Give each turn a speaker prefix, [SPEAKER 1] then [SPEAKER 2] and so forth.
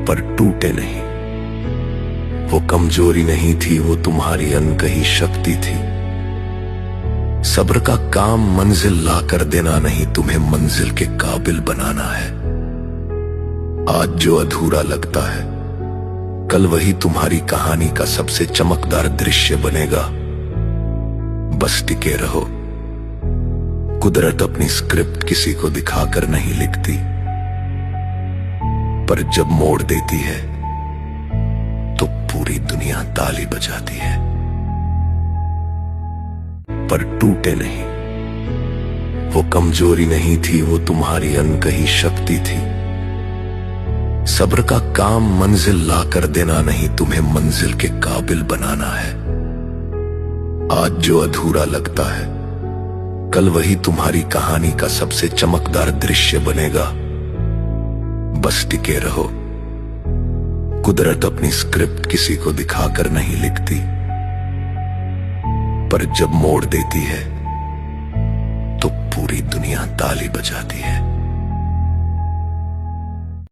[SPEAKER 1] पर टूटे नहीं। वो कमजोरी नहीं थी, वो तुम्हारी अनकही शक्ति थी। सब्र का काम मंजिल ला कर देना नहीं, तुम्हें मंजिल के काबिल बनाना है। आज जो अधूरा लगता है, कल वही तुम्हारी कहानी का सबसे चमकदार दृश्य बनेगा। बस टिके रहो। कुदरत अपनी स्क्रिप्ट किसी को दिखाकर नहीं लिखती, पर जब मोड़ देती है तो पूरी दुनिया ताली बजाती है। पर टूटे नहीं। वो कमजोरी नहीं थी, वो तुम्हारी अनकही शक्ति थी। सब्र का काम मंजिल ला कर देना नहीं, तुम्हें मंजिल के काबिल बनाना है। आज जो अधूरा लगता है, कल वही तुम्हारी कहानी का सबसे चमकदार दृश्य बनेगा। बस टिके रहो। कुदरत अपनी स्क्रिप्ट किसी को दिखाकर नहीं लिखती, पर जब मोड़ देती है तो पूरी दुनिया ताली बजाती है।